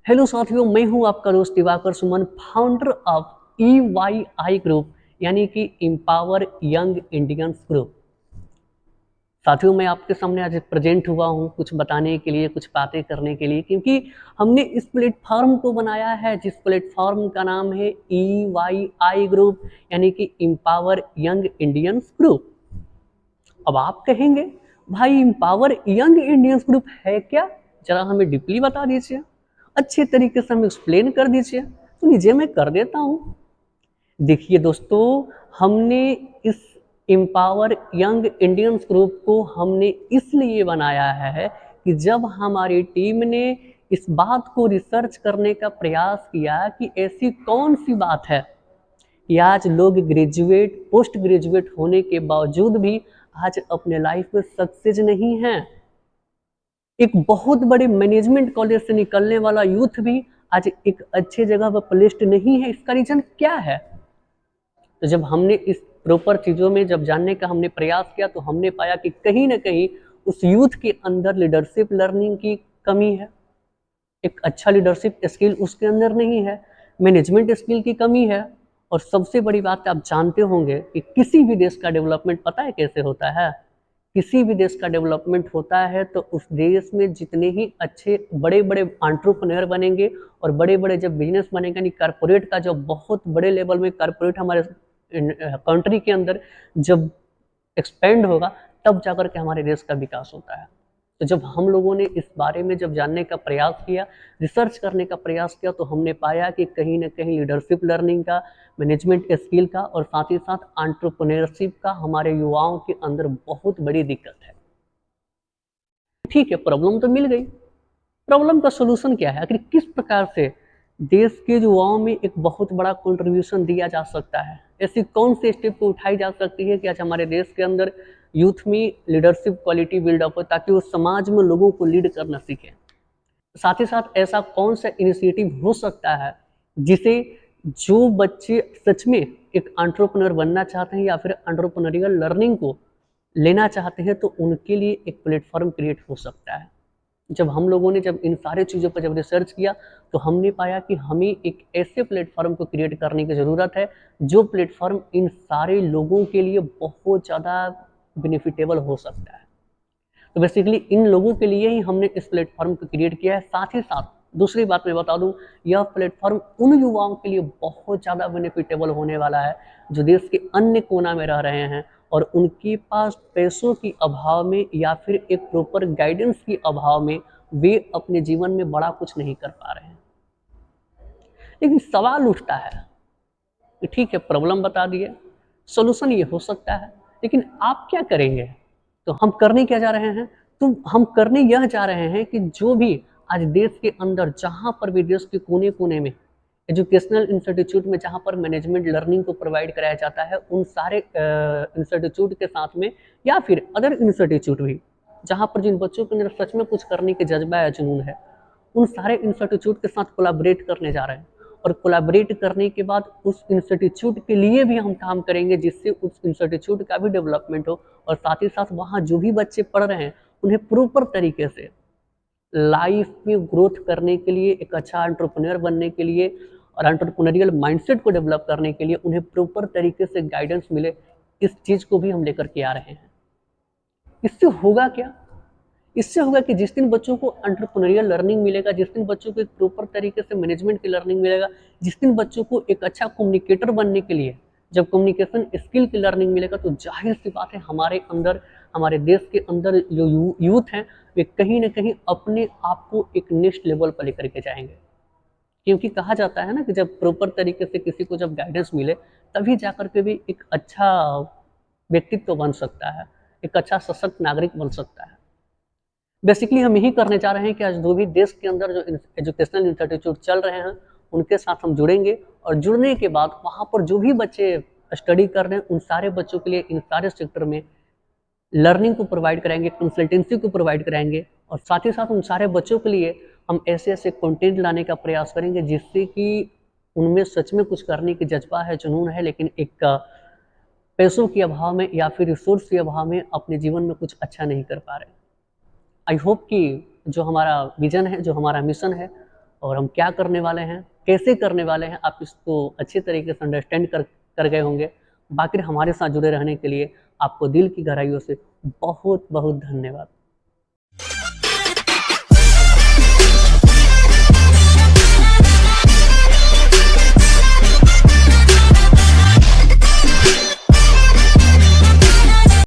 Hello साथियों, मैं हूं आपका दोस्त दिवाकर सुमन, फाउंडर ऑफ EYI ग्रुप यानी कि एम्पावर यंग इंडियंस ग्रुप। साथियों, मैं आपके सामने आज प्रेजेंट हुआ हूं कुछ बताने के लिए, कुछ बातें करने के लिए, क्योंकि हमने इस प्लेटफॉर्म को बनाया है जिस प्लेटफॉर्म का नाम है EYI ग्रुप यानी कि एम्पावर यंग इंडियंस ग्रुप। अब आप कहेंगे, भाई एम्पावर यंग इंडियंस ग्रुप है क्या? जरा हमें डीपली बता दीजिए, अच्छे तरीके से हमें एक्सप्लेन कर दीजिए। तो लीजिए मैं कर देता हूँ। देखिए दोस्तों, हमने इस एम्पावर यंग इंडियंस ग्रुप को हमने इसलिए बनाया है कि जब हमारी टीम ने इस बात को रिसर्च करने का प्रयास किया कि ऐसी कौन सी बात है कि आज लोग ग्रेजुएट पोस्ट ग्रेजुएट होने के बावजूद भी आज अपने लाइफ में सक्सेस नहीं हैं। एक बहुत बड़े मैनेजमेंट कॉलेज से निकलने वाला यूथ भी आज एक अच्छे जगह पर प्लेस्ड नहीं है। इसका रीजन क्या है? तो जब हमने इस प्रॉपर चीज़ों में जब जानने का हमने प्रयास किया तो हमने पाया कि कहीं ना कहीं उस यूथ के अंदर लीडरशिप लर्निंग की कमी है, एक अच्छा लीडरशिप स्किल उसके अंदर नहीं है, मैनेजमेंट स्किल की कमी है। और सबसे बड़ी बात आप जानते होंगे कि किसी भी देश का डेवलपमेंट पता है कैसे होता है? किसी भी देश का डेवलपमेंट होता है तो उस देश में जितने ही अच्छे बड़े बड़े एंटरप्रेन्योर बनेंगे और बड़े बड़े जब बिजनेस बनेगा, यानी कारपोरेट का जो बहुत बड़े लेवल में कारपोरेट हमारे कंट्री के अंदर जब एक्सपेंड होगा, तब जाकर के हमारे देश का विकास होता है। तो जब हम लोगों ने इस बारे में जब जानने का प्रयास किया, रिसर्च करने का प्रयास किया, तो हमने पाया कि कहीं ना कहीं लीडरशिप लर्निंग का, मैनेजमेंट स्किल का और साथ ही साथ एंटरप्रेन्योरशिप का हमारे युवाओं के अंदर बहुत बड़ी दिक्कत है। ठीक है, प्रॉब्लम तो मिल गई। प्रॉब्लम का सोल्यूशन क्या है? आखिर किस प्रकार से देश के युवाओं में एक बहुत बड़ा कंट्रीब्यूशन दिया जा सकता है? ऐसी कौन सी स्टेप को उठाई जा सकती है कि आज हमारे देश के अंदर यूथ में लीडरशिप क्वालिटी बिल्डअप हो, ताकि वो समाज में लोगों को लीड करना सीखे? साथ ही साथ ऐसा कौन सा इनिशिएटिव हो सकता है जिसे जो बच्चे सच में एक एंटरप्रेन्योर बनना चाहते हैं या फिर एंटरप्रेन्योरियल लर्निंग को लेना चाहते हैं, तो उनके लिए एक प्लेटफॉर्म क्रिएट हो सकता है। जब हम लोगों ने जब इन सारे चीज़ों पर जब रिसर्च किया, तो हमने पाया कि हमें एक ऐसे प्लेटफॉर्म को क्रिएट करने की ज़रूरत है जो प्लेटफॉर्म इन सारे लोगों के लिए बहुत ज़्यादा बेनिफिटेबल हो सकता है। तो बेसिकली इन लोगों के लिए ही हमने इस प्लेटफॉर्म को क्रिएट किया है। साथ ही साथ दूसरी बात मैं बता दूं, यह प्लेटफॉर्म उन युवाओं के लिए बहुत ज़्यादा बेनिफिटेबल होने वाला है जो देश के अन्य कोना में रह रहे हैं और उनके पास पैसों की अभाव में या फिर एक प्रॉपर गाइडेंस की अभाव में वे अपने जीवन में बड़ा कुछ नहीं कर पा रहे हैं। लेकिन सवाल उठता है कि ठीक है, प्रॉब्लम बता दिए, सोल्यूशन ये हो सकता है, लेकिन आप क्या करेंगे? तो हम करने क्या जा रहे हैं? तो हम करने यह जा रहे हैं कि जो भी आज देश के अंदर जहाँ पर भी देश के कोने कोने में एजुकेशनल इंस्टीट्यूट में जहाँ पर मैनेजमेंट लर्निंग को प्रोवाइड कराया जाता है, उन सारे इंस्टीट्यूट के साथ में या फिर अदर इंस्टीट्यूट भी जहाँ पर जिन बच्चों के अंदर सच में कुछ करने के जज्बा या जुनून है, उन सारे इंस्टीट्यूट के साथ कोलैबोरेट करने जा रहे हैं। और कोलैबोरेट करने के बाद उस इंस्टीट्यूट के लिए भी हम काम करेंगे जिससे उस इंस्टीट्यूट का भी डेवलपमेंट हो और साथ ही साथ वहाँ जो भी बच्चे पढ़ रहे हैं उन्हें प्रॉपर तरीके से लाइफ में ग्रोथ करने के लिए, एक अच्छा एंटरप्रेन्योर बनने के लिए और एंटरप्रेन्योरियल माइंडसेट को डेवलप करने के लिए उन्हें प्रॉपर तरीके से गाइडेंस मिले। इस चीज़ को भी हम लेकर के आ रहे हैं। इससे होगा क्या? इससे होगा कि जिस दिन बच्चों को एंटरप्रेन्योरियल लर्निंग मिलेगा, जिस दिन बच्चों को एक प्रॉपर तरीके से मैनेजमेंट की लर्निंग मिलेगा, जिस दिन बच्चों को एक अच्छा कम्युनिकेटर बनने के लिए जब कम्युनिकेशन स्किल की लर्निंग मिलेगा, तो जाहिर सी बात है हमारे अंदर, हमारे देश के अंदर जो यूथ हैं वे कहीं ना कहीं अपने आप को एक नेक्स्ट लेवल पर लेकर के जाएंगे। क्योंकि कहा जाता है ना कि जब प्रॉपर तरीके से किसी को जब गाइडेंस मिले, तभी जाकर के भी एक अच्छा व्यक्तित्व बन सकता है, एक अच्छा सशक्त नागरिक बन सकता है। बेसिकली हम यही करने जा रहे हैं कि आज जो भी देश के अंदर जो एजुकेशनल इंस्टीट्यूट चल रहे हैं उनके साथ हम जुड़ेंगे और जुड़ने के बाद वहाँ पर जो भी बच्चे स्टडी कर रहे हैं उन सारे बच्चों के लिए इन सारे सेक्टर में लर्निंग को प्रोवाइड कराएंगे, कंसल्टेंसी को प्रोवाइड कराएंगे और साथ ही साथ उन सारे बच्चों के लिए हम ऐसे ऐसे कंटेंट लाने का प्रयास करेंगे जिससे कि उनमें सच में कुछ करने की जज्बा है, जुनून है, लेकिन एक पैसों के अभाव में या फिर रिसोर्स के अभाव में अपने जीवन में कुछ अच्छा नहीं कर पा रहे। आई होप कि जो हमारा विजन है, जो हमारा मिशन है, और हम क्या करने वाले हैं, कैसे करने वाले हैं, आप इसको अच्छे तरीके से अंडरस्टैंड कर गए होंगे। बाकी हमारे साथ जुड़े रहने के लिए आपको दिल की गहराइयों से बहुत बहुत धन्यवाद।